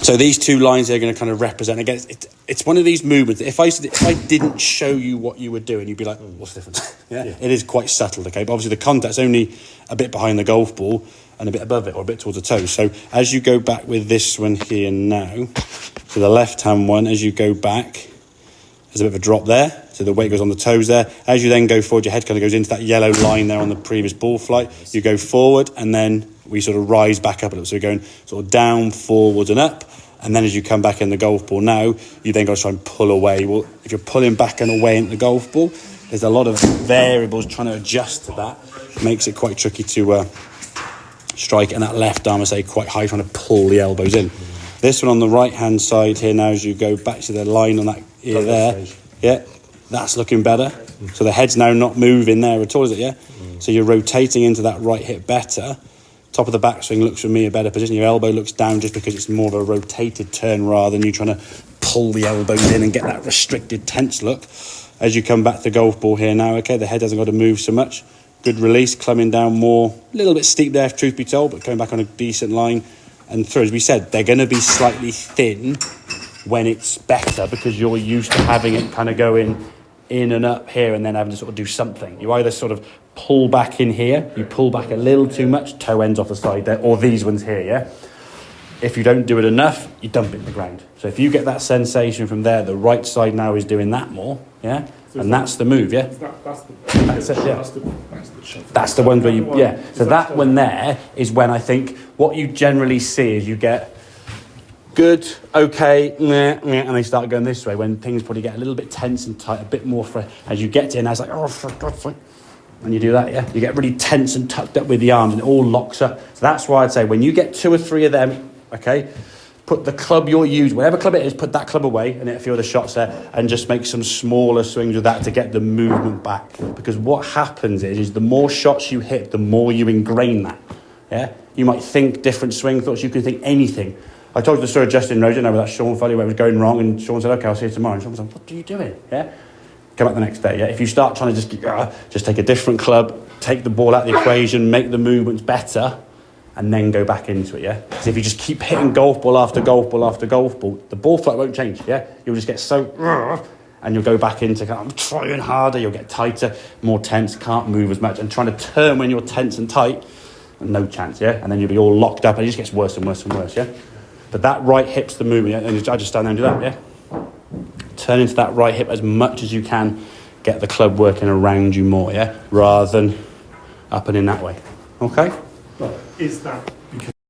So these two lines are going to kind of represent, again, it's one of these movements. If I didn't show you what you were doing, you'd be like, what's the difference? Yeah. It is quite subtle, okay? But obviously the contact's only a bit behind the golf ball and a bit above it, or a bit towards the toes. So as you go back with this one here now, so the left-hand one, as you go back, there's a bit of a drop there. So the weight goes on the toes there. As you then go forward, your head kind of goes into that yellow line there on the previous ball flight. You go forward, and then we sort of rise back up a little. So we're going sort of down, forwards and up. And then as you come back in the golf ball now, you then got to try and pull away. Well, if you're pulling back and away into the golf ball, there's a lot of variables trying to adjust to that. It makes it quite tricky to strike. And that left arm, I say, quite high, trying to pull the elbows in. This one on the right-hand side here now, as you go back to the line on that ear there. Yeah, that's looking better. So the head's now not moving there at all, is it, yeah? So you're rotating into that right hip better. Top of the backswing looks for me a better position. Your elbow looks down just because it's more of a rotated turn rather than you trying to pull the elbows in and get that restricted, tense look. As you come back to the golf ball here now, okay, the head hasn't got to move so much. Good release, climbing down more. A little bit steep there, if truth be told, but coming back on a decent line. And through, as we said, they're going to be slightly thin when it's better because you're used to having it kind of going in and up here and then having to sort of do something. You either sort of pull back in here, you pull back a little too much, toe ends off the side there, or these ones here, yeah? If you don't do it enough, you dump it in the ground. So if you get that sensation from there, the right side now is doing that more, yeah? So and that's the move, yeah? That's it, yeah. That's the one where you, yeah. So that one there is when I think what you generally see is you get good, okay, and they start going this way when things probably get a little bit tense and tight, a bit more as you get to it, and it's like, oh, for God's sake. And you do that, yeah? You get really tense and tucked up with the arms and it all locks up. So that's why I'd say when you get 2 or 3 of them, okay, put the club you're using, whatever club it is, put that club away and hit a few of the shots there and just make some smaller swings with that to get the movement back. Because what happens is the more shots you hit, the more you ingrain that, yeah? You might think different swing thoughts, you can think anything. I told you the story of Justin Rosen with that Sean fellow where it was going wrong and Sean said, okay, I'll see you tomorrow. And Sean was like, what are you doing, yeah? Come back the next day, yeah? If you start trying to just take a different club, take the ball out of the equation, make the movements better, and then go back into it, yeah? Because if you just keep hitting golf ball after golf ball after golf ball, the ball flight won't change, yeah? You'll just get so... And you'll go back into, I'm trying harder, you'll get tighter, more tense, can't move as much, and trying to turn when you're tense and tight, no chance, yeah? And then you'll be all locked up, and it just gets worse and worse and worse, yeah? But that right hip's the movement, yeah? And I just stand there and do that, yeah? Turn into that right hip as much as you can, get the club working around you more, yeah? Rather than up and in that way, okay? But is that